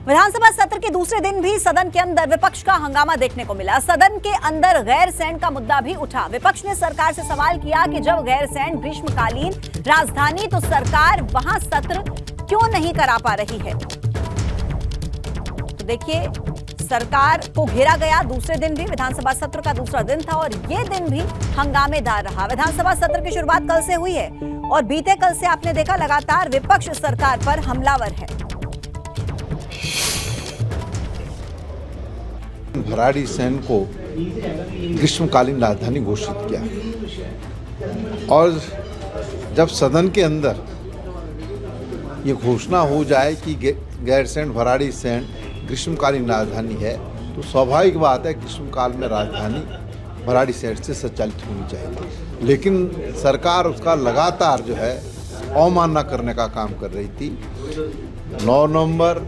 विधानसभा सत्र के दूसरे दिन भी सदन के अंदर विपक्ष का हंगामा देखने को मिला। सदन के अंदर गैरसैंण का मुद्दा भी उठा। विपक्ष ने सरकार से सवाल किया कि जब गैरसैंण ग्रीष्मकालीन राजधानी तो सरकार वहां सत्र क्यों नहीं करा पा रही है। तो देखिए, सरकार को घेरा गया। दूसरे दिन भी विधानसभा सत्र का दूसरा दिन था और ये दिन भी हंगामेदार रहा। विधानसभा सत्र की शुरुआत कल से हुई है और बीते कल से आपने देखा लगातार विपक्ष सरकार पर हमलावर है। भराड़ीसैंण को ग्रीष्मकालीन राजधानी घोषित किया और जब सदन के अंदर ये घोषणा हो जाए कि गैरसैंण भराड़ीसैंण ग्रीष्मकालीन राजधानी है तो स्वाभाविक बात है ग्रीष्मकाल में राजधानी भराड़ीसैंण से संचालित होनी चाहिए। लेकिन सरकार उसका लगातार जो है अवमानना करने का काम कर रही थी। 9 नवंबर,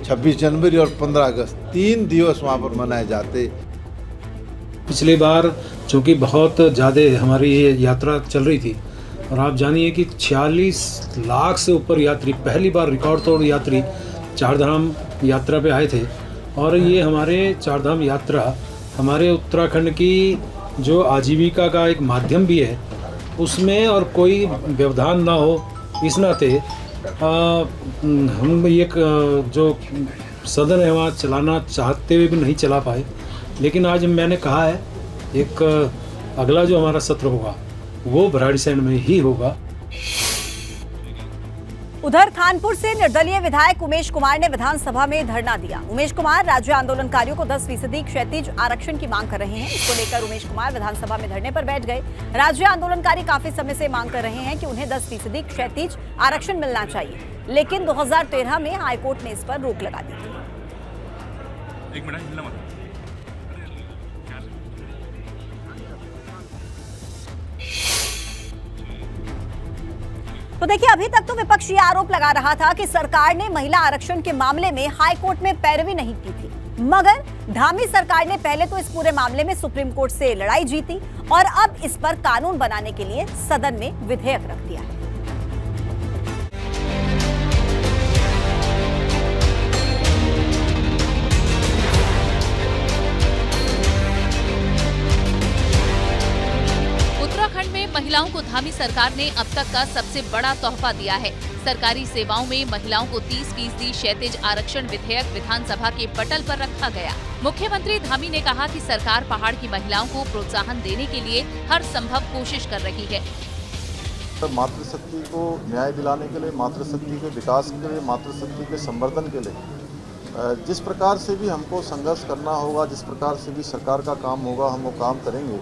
26 जनवरी और 15 अगस्त 3 दिवस वहाँ पर मनाए जाते। पिछली बार चूँकि बहुत ज़्यादा हमारी ये यात्रा चल रही थी और आप जानिए कि 46 लाख से ऊपर यात्री पहली बार रिकॉर्ड तोड़ यात्री चारधाम यात्रा पे आए थे। और ये हमारे चारधाम यात्रा हमारे उत्तराखंड की जो आजीविका का एक माध्यम भी है, उसमें और कोई व्यवधान ना हो इस नाते हम ये जो सदन है वहाँ चलाना चाहते हुए भी नहीं चला पाए। लेकिन आज मैंने कहा है एक अगला जो हमारा सत्र होगा वो भराड़ीसैंण में ही होगा। उधर कानपुर से निर्दलीय विधायक उमेश कुमार ने विधानसभा में धरना दिया। उमेश कुमार राज्य आंदोलनकारियों को 10% क्षैतिज आरक्षण की मांग कर रहे हैं। इसको लेकर उमेश कुमार विधानसभा में धरने पर बैठ गए। राज्य आंदोलनकारी काफी समय से मांग कर रहे हैं कि उन्हें 10% क्षैतिज आरक्षण मिलना चाहिए, लेकिन 2013 में हाईकोर्ट ने इस पर रोक लगा दी थी। तो देखिए, अभी तक तो विपक्ष ये आरोप लगा रहा था कि सरकार ने महिला आरक्षण के मामले में हाईकोर्ट में पैरवी नहीं की थी, मगर धामी सरकार ने पहले तो इस पूरे मामले में सुप्रीम कोर्ट से लड़ाई जीती और अब इस पर कानून बनाने के लिए सदन में विधेयक रख दिया है। उत्तराखंड में महिलाओं को धामी सरकार ने अब तक का सबसे बड़ा तोहफा दिया है। सरकारी सेवाओं में महिलाओं को 30% क्षैतिज आरक्षण विधेयक विधानसभा के पटल पर रखा गया। मुख्यमंत्री धामी ने कहा कि सरकार पहाड़ की महिलाओं को प्रोत्साहन देने के लिए हर संभव कोशिश कर रही है। मातृशक्ति को न्याय दिलाने के लिए, मातृशक्ति के विकास के लिए, मातृशक्ति के संवर्धन के लिए जिस प्रकार से भी हमको संघर्ष करना होगा, जिस प्रकार से भी सरकार का काम होगा, हम वो काम करेंगे।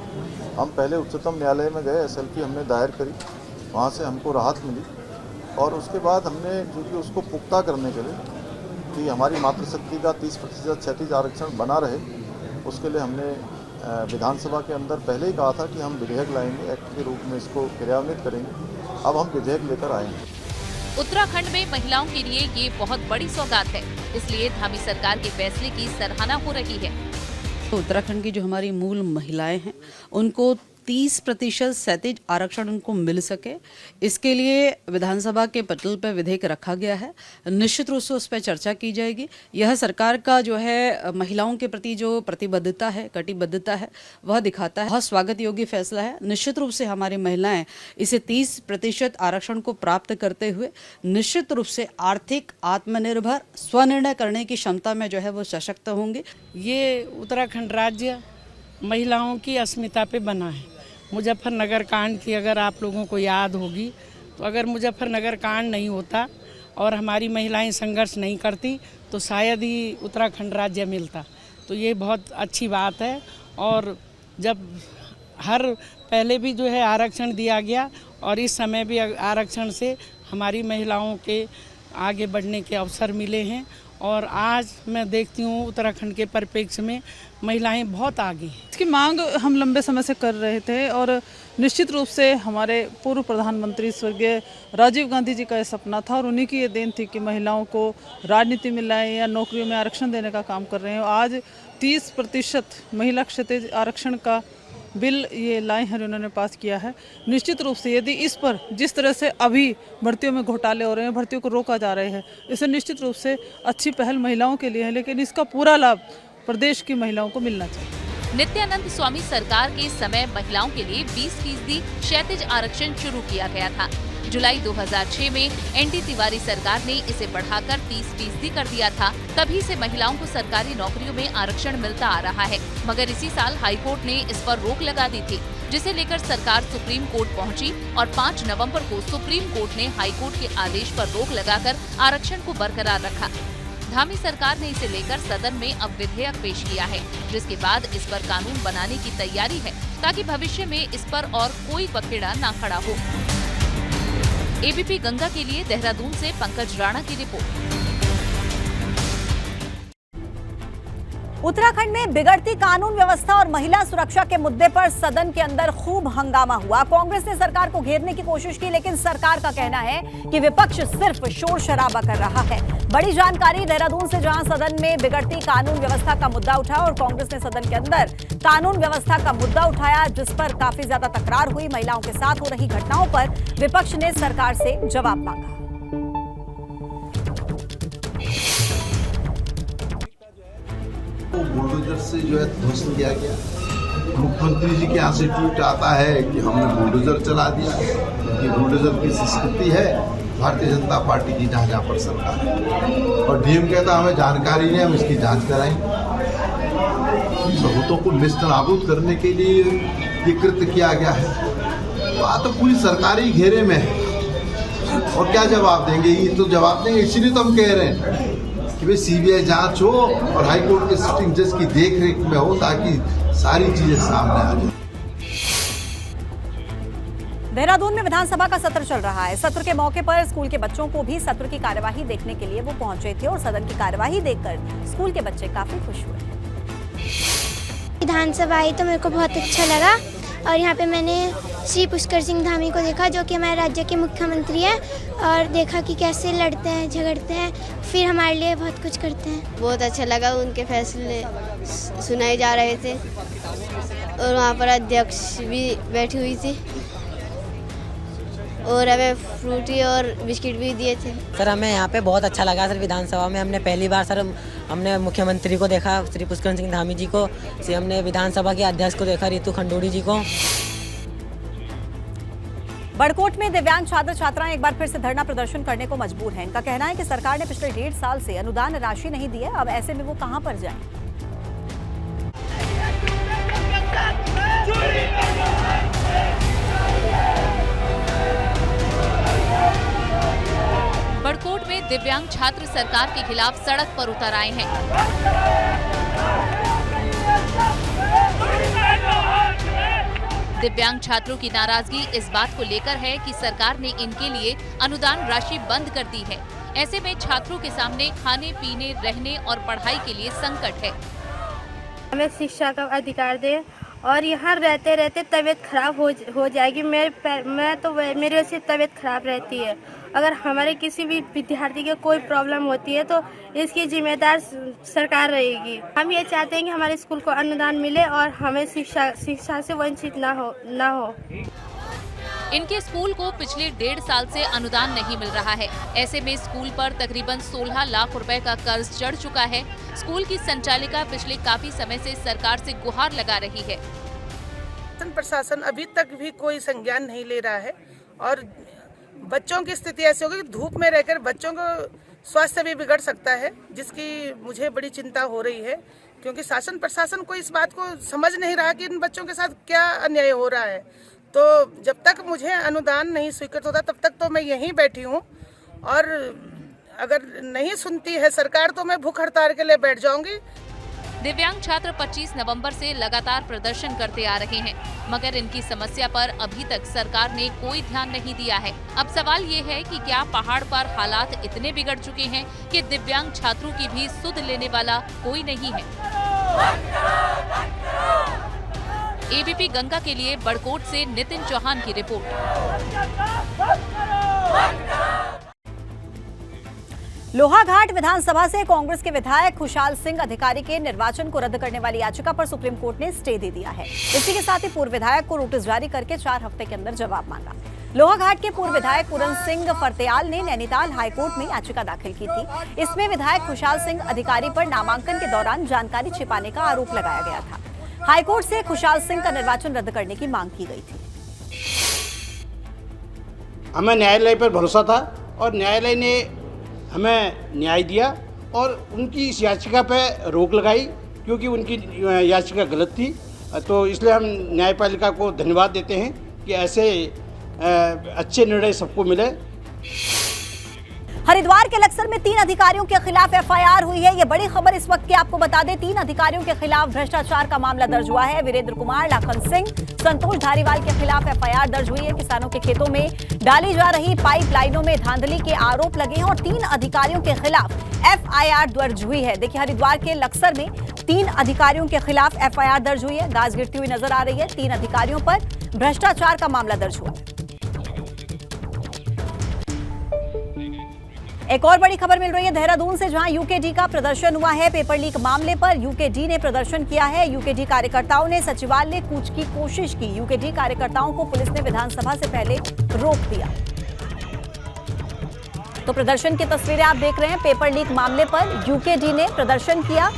हम पहले उच्चतम न्यायालय में गए, SLP हमने दायर करी, वहाँ से हमको राहत मिली और उसके बाद हमने चूँकि उसको पुख्ता करने के लिए कि हमारी मातृशक्ति का 30% क्षैतिज आरक्षण बना रहे, उसके लिए हमने विधानसभा के अंदर पहले ही कहा था कि हम विधेयक लाएंगे, एक्ट के रूप में इसको क्रियान्वित करेंगे। अब हम विधेयक लेकर आएंगे। उत्तराखंड में महिलाओं के लिए ये बहुत बड़ी सौगात है, इसलिए धामी सरकार के फैसले की सराहना हो रही है। तो उत्तराखंड की जो हमारी मूल महिलाएं हैं उनको 30% क्षैतिज आरक्षण उनको मिल सके, इसके लिए विधानसभा के पटल पर विधेयक रखा गया है। निश्चित रूप से उस पर चर्चा की जाएगी। यह सरकार का जो है महिलाओं के प्रति जो प्रतिबद्धता है, कटिबद्धता है, वह दिखाता है। बहुत स्वागत योग्य फैसला है। निश्चित रूप से हमारी महिलाएं इसे 30% आरक्षण को प्राप्त करते हुए निश्चित रूप से आर्थिक आत्मनिर्भर स्वनिर्णय करने की क्षमता में जो है वो सशक्त होंगी। ये उत्तराखंड राज्य महिलाओं की अस्मिता पे बना है। मुजफ्फरनगर कांड की अगर आप लोगों को याद होगी तो अगर मुजफ्फरनगर कांड नहीं होता और हमारी महिलाएं संघर्ष नहीं करती तो शायद ही उत्तराखंड राज्य मिलता। तो ये बहुत अच्छी बात है। और जब हर पहले भी जो है आरक्षण दिया गया और इस समय भी आरक्षण से हमारी महिलाओं के आगे बढ़ने के अवसर मिले हैं और आज मैं देखती हूँ उत्तराखंड के परिप्रेक्ष्य में महिलाएं बहुत आगे हैं। इसकी मांग हम लंबे समय से कर रहे थे और निश्चित रूप से हमारे पूर्व प्रधानमंत्री स्वर्गीय राजीव गांधी जी का ये सपना था और उन्हीं की ये देन थी कि महिलाओं को राजनीति में लाएं या नौकरियों में आरक्षण देने का काम कर रहे हैं। आज 30% महिला क्षैतिज आरक्षण का बिल ये लाए हैं और उन्होंने पास किया है। निश्चित रूप से यदि इस पर जिस तरह से अभी भर्तियों में घोटाले हो रहे हैं, भर्तियों को रोका जा रहे हैं, इसे निश्चित रूप से अच्छी पहल महिलाओं के लिए है, लेकिन इसका पूरा लाभ प्रदेश की महिलाओं को मिलना चाहिए। नित्यानंद स्वामी सरकार के समय महिलाओं के लिए 20% क्षैतिज आरक्षण शुरू किया गया था। जुलाई 2006 में एनडी तिवारी सरकार ने इसे बढ़ाकर 30% कर दिया था। तभी से महिलाओं को सरकारी नौकरियों में आरक्षण मिलता आ रहा है, मगर इसी साल हाईकोर्ट ने इस पर रोक लगा दी थी, जिसे लेकर सरकार सुप्रीम कोर्ट पहुंची और 5 नवंबर को सुप्रीम कोर्ट ने हाईकोर्ट के आदेश पर रोक लगाकर आरक्षण को बरकरार रखा। धामी सरकार ने इसे लेकर सदन में अब विधेयक पेश किया है, जिसके बाद इस पर कानून बनाने की तैयारी है, ताकि भविष्य में इस पर और कोई पखेड़ा न खड़ा हो। एबीपी गंगा के लिए देहरादून से पंकज राणा की रिपोर्ट। उत्तराखंड में बिगड़ती कानून व्यवस्था और महिला सुरक्षा के मुद्दे पर सदन के अंदर खूब हंगामा हुआ। कांग्रेस ने सरकार को घेरने की कोशिश की, लेकिन सरकार का कहना है कि विपक्ष सिर्फ शोर शराबा कर रहा है। बड़ी जानकारी देहरादून से, जहां सदन में बिगड़ती कानून व्यवस्था का मुद्दा उठा और कांग्रेस ने सदन के अंदर कानून व्यवस्था का मुद्दा उठाया, जिस पर काफी ज्यादा तकरार हुई। महिलाओं के साथ हो रही घटनाओं पर विपक्ष ने सरकार से जवाब मांगा। बुलडोजर से जो है ध्वस्त किया गया। मुख्यमंत्री जी के यहाँ से ट्वीट आता है कि हमने बुलडोजर चला दिया, क्योंकि बुलडोजर की संस्कृति है भारतीय जनता पार्टी की जहाँ जहाँ पर सरकार है। और डीएम कहता हमें जानकारी नहीं, हम इसकी जांच कराएंगे। सबूतों को नेस्तनाबूद करने के लिए ये कृत्य किया गया है। बात तो पूरी सरकारी घेरे में है, और क्या जवाब देंगे? ये तो जवाब देंगे, इसीलिए तो हम कह रहे हैं कि भाई सीबीआई जांच हो और हाईकोर्ट के सिटिंग जज की देखरेख में हो, ताकि सारी चीजें सामने आ जाए। देहरादून में विधानसभा का सत्र चल रहा है। सत्र के मौके पर स्कूल के बच्चों को भी सत्र की कार्यवाही देखने के लिए वो पहुंचे थे और सदन की कार्यवाही देखकर स्कूल के बच्चे काफी खुश हुए। विधानसभा आई तो मेरे को बहुत अच्छा लगा, और यहाँ पे मैंने श्री पुष्कर सिंह धामी को देखा, जो कि हमारे राज्य के मुख्यमंत्री हैं, और देखा कि कैसे लड़ते हैं, झगड़ते हैं, फिर हमारे लिए बहुत कुछ करते हैं। बहुत अच्छा लगा, उनके फैसले सुनाए जा रहे थे और वहाँ पर अध्यक्ष भी बैठी हुई थी और हमें फ्रूटी और बिस्किट भी दिए थे। सर हमें यहाँ पे बहुत अच्छा लगा। सर विधानसभा में हमने पहली बार सर हमने मुख्यमंत्री को देखा, श्री पुष्कर सिंह धामी जी को, हमने विधानसभा के अध्यक्ष को देखा, रितु खंडूड़ी जी को। बड़कोट में दिव्यांग छात्र छात्राएं एक बार फिर से धरना प्रदर्शन करने को मजबूर हैं। इनका कहना है कि सरकार ने पिछले 1.5 साल से अनुदान राशि नहीं दी है, अब ऐसे में वो कहां पर जाएं? बड़कोट में दिव्यांग छात्र सरकार के खिलाफ सड़क पर उतर आए हैं। दिव्यांग छात्रों की नाराजगी इस बात को लेकर है कि सरकार ने इनके लिए अनुदान राशि बंद कर दी है। ऐसे में छात्रों के सामने खाने पीने, रहने और पढ़ाई के लिए संकट है। हमें शिक्षा का अधिकार दे, और यहाँ रहते रहते तबीयत खराब हो जाएगी। मेरी वजह से तबीयत खराब रहती है। अगर हमारे किसी भी विद्यार्थी के कोई प्रॉब्लम होती है तो इसकी जिम्मेदार सरकार रहेगी। हम ये चाहते हैं कि हमारे स्कूल को अनुदान मिले और हमें शिक्षा से वंचित ना हो। इनके स्कूल को पिछले 1.5 साल से अनुदान नहीं मिल रहा है। ऐसे में स्कूल पर तकरीबन 16 लाख रुपए का कर्ज चढ़ चुका है। स्कूल की संचालिका पिछले काफी समय से सरकार से गुहार लगा रही है। प्रशासन अभी तक भी कोई संज्ञान नहीं ले रहा है, और बच्चों की स्थिति ऐसी होगी कि धूप में रहकर बच्चों को स्वास्थ्य भी बिगड़ सकता है, जिसकी मुझे बड़ी चिंता हो रही है, क्योंकि शासन प्रशासन को इस बात को समझ नहीं रहा कि इन बच्चों के साथ क्या अन्याय हो रहा है। तो जब तक मुझे अनुदान नहीं स्वीकृत होता तब तक तो मैं यहीं बैठी हूँ, और अगर नहीं सुनती है सरकार तो मैं भूख हड़ताल के लिए बैठ जाऊंगी। दिव्यांग छात्र 25 नवंबर से लगातार प्रदर्शन करते आ रहे हैं, मगर इनकी समस्या पर अभी तक सरकार ने कोई ध्यान नहीं दिया है। अब सवाल ये है कि क्या पहाड़ पर हालात इतने बिगड़ चुके हैं कि दिव्यांग छात्रों की भी सुध लेने वाला कोई नहीं है। एबीपी गंगा के लिए बड़कोट से नितिन चौहान की रिपोर्ट। लोहाघाट विधानसभा से कांग्रेस के विधायक खुशहाल सिंह अधिकारी के निर्वाचन को रद्द करने वाली याचिका पर सुप्रीम कोर्ट ने स्टे दे दिया है। इसी के साथ ही पूर्व विधायक को नोटिस जारी करके 4 हफ्ते के अंदर जवाब मांगा। लोहाघाट के पूर्व विधायक पूरन सिंह फरतेयाल ने नैनीताल हाईकोर्ट में याचिका दाखिल की थी। इसमें विधायक खुशहाल सिंह अधिकारी पर नामांकन के दौरान जानकारी छिपाने का आरोप लगाया गया था। हाईकोर्ट से खुशहाल सिंह का निर्वाचन रद्द करने की मांग की गई थी। हमें न्यायालय पर भरोसा था और न्यायालय ने हमें न्याय दिया और उनकी इस याचिका पर रोक लगाई क्योंकि उनकी याचिका गलत थी। तो इसलिए हम न्यायपालिका को धन्यवाद देते हैं कि ऐसे अच्छे निर्णय सबको मिले। हरिद्वार के लक्सर में 3 अधिकारियों के खिलाफ एफआईआर हुई है। ये बड़ी खबर इस वक्त की आपको बता दें। 3 अधिकारियों के खिलाफ भ्रष्टाचार का मामला दर्ज हुआ है। वीरेंद्र कुमार, लाखन सिंह, संतोष धारीवाल के खिलाफ एफआईआर दर्ज हुई है। किसानों के खेतों में डाली जा रही पाइपलाइनों में धांधली के आरोप लगे हैं और 3 अधिकारियों के खिलाफ एफआईआर दर्ज हुई है। देखिए, हरिद्वार के लक्सर में 3 अधिकारियों के खिलाफ एफआईआर दर्ज हुई है। गाज गिरती हुई नजर आ रही है। 3 अधिकारियों पर भ्रष्टाचार का मामला दर्ज हुआ है। एक और बड़ी खबर मिल रही है देहरादून से, जहां यूकेडी का प्रदर्शन हुआ है। पेपर लीक मामले पर यूकेडी ने प्रदर्शन किया है। यूकेडी कार्यकर्ताओं ने सचिवालय कूच की कोशिश की। यूकेडी कार्यकर्ताओं को पुलिस ने विधानसभा से पहले रोक दिया। तो प्रदर्शन की तस्वीरें आप देख रहे हैं। पेपर लीक मामले पर यूकेडी ने प्रदर्शन किया।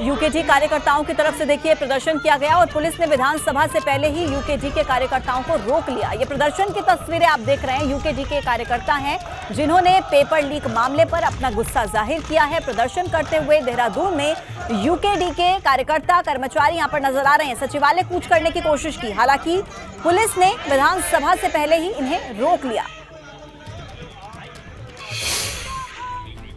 यूकेडी कार्यकर्ताओं की तरफ से देखिए प्रदर्शन किया गया और पुलिस ने विधानसभा से पहले ही यूकेडी के कार्यकर्ताओं को रोक लिया। ये प्रदर्शन की तस्वीरें आप देख रहे हैं। यूकेडी के कार्यकर्ता हैं जिन्होंने पेपर लीक मामले पर अपना गुस्सा जाहिर किया है। प्रदर्शन करते हुए देहरादून में यूकेडी के कार्यकर्ता कर्मचारी यहां पर नजर आ रहे हैं। सचिवालय कूच करने की कोशिश की, हालांकि पुलिस ने विधानसभा से पहले ही इन्हें रोक लिया।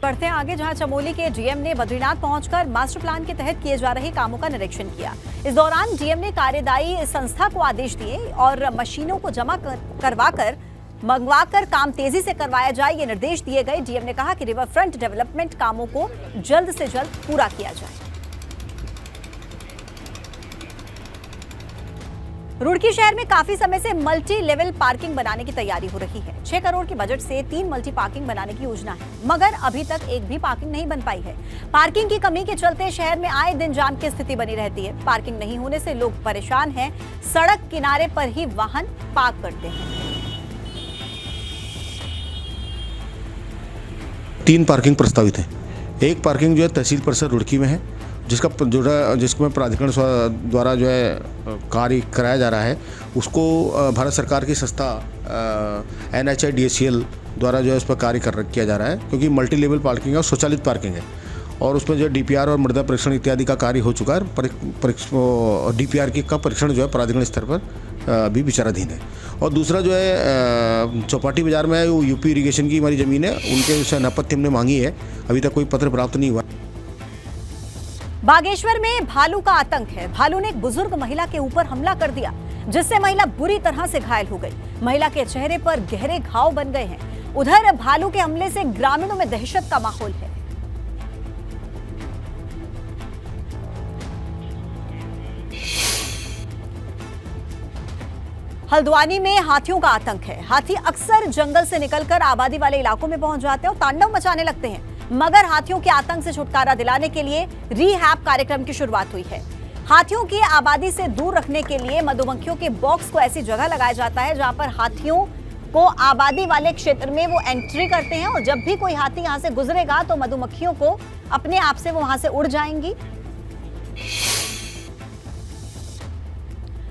बढ़ते हैं आगे, जहां चमोली के डीएम ने बद्रीनाथ पहुंचकर मास्टर प्लान के तहत किए जा रहे कामों का निरीक्षण किया। इस दौरान डीएम ने कार्यदायी संस्था को आदेश दिए और मशीनों को जमा करवाकर मंगवाकर काम तेजी से करवाया जाए, ये निर्देश दिए गए। डीएम ने कहा कि रिवर फ्रंट डेवलपमेंट कामों को जल्द से जल्द पूरा किया जाए। रुड़की शहर में काफी समय से मल्टी लेवल पार्किंग बनाने की तैयारी हो रही है। 6 करोड़ के बजट से 3 मल्टी पार्किंग बनाने की योजना है, मगर अभी तक एक भी पार्किंग नहीं बन पाई है। पार्किंग की कमी के चलते शहर में आए दिन जाम की स्थिति बनी रहती है। पार्किंग नहीं होने से लोग परेशान हैं, सड़क किनारे पर ही वाहन पार्क करते हैं। 3 पार्किंग प्रस्तावित है। एक पार्किंग जो है तहसील परिसर रुड़की में है, जिसमें प्राधिकरण द्वारा जो है कार्य कराया जा रहा है। उसको भारत सरकार की संस्था NHIDCL द्वारा जो है उस पर कार्य किया जा रहा है, क्योंकि मल्टी लेवल पार्किंग है और स्वचालित पार्किंग है और उसमें जो DPR और मृदा परीक्षण इत्यादि का कार्य हो चुका है। DPR का परीक्षण जो है प्राधिकरण स्तर पर अभी विचाराधीन है। और दूसरा जो है चौपाटी बाजार में वो यूपी इरिगेशन की हमारी ज़मीन है, उनके विषय अनापत्ति हमने मांगी है, अभी तक कोई पत्र प्राप्त नहीं हुआ। बागेश्वर में भालू का आतंक है। भालू ने एक बुजुर्ग महिला के ऊपर हमला कर दिया, जिससे महिला बुरी तरह से घायल हो गई। महिला के चेहरे पर गहरे घाव बन गए हैं। उधर भालू के हमले से ग्रामीणों में दहशत का माहौल है। हल्द्वानी में हाथियों का आतंक है। हाथी अक्सर जंगल से निकलकर आबादी वाले इलाकों में पहुंच जाते हैं और तांडव मचाने लगते हैं, मगर हाथियों के आतंक से छुटकारा दिलाने के लिए रिहैब कार्यक्रम की शुरुआत हुई है। हाथियों की आबादी से दूर रखने के लिए मधुमक्खियों के बॉक्स को ऐसी जगह लगाया जाता है जहां पर हाथियों को आबादी वाले क्षेत्र में वो एंट्री करते हैं और जब भी कोई हाथी यहां से गुजरेगा तो मधुमक्खियों को अपने आप से वो वहां से उड़ जाएंगी।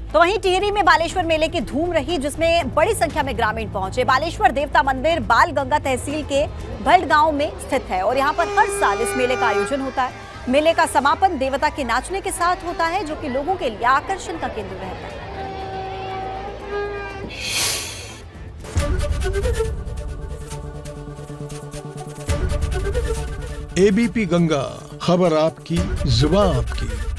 तो वहीं टिहरी में बालेश्वर मेले की धूम रही, जिसमें बड़ी संख्या में ग्रामीण पहुंचे। बालेश्वर देवता मंदिर बाल गंगा तहसील के भल्ट गांव में स्थित है और यहां पर हर साल इस मेले का आयोजन होता है। मेले का समापन देवता के नाचने के साथ होता है, जो कि लोगों के लिए आकर्षण का केंद्र रहता है। ABP गंगा, खबर आपकी, जुबान आपकी।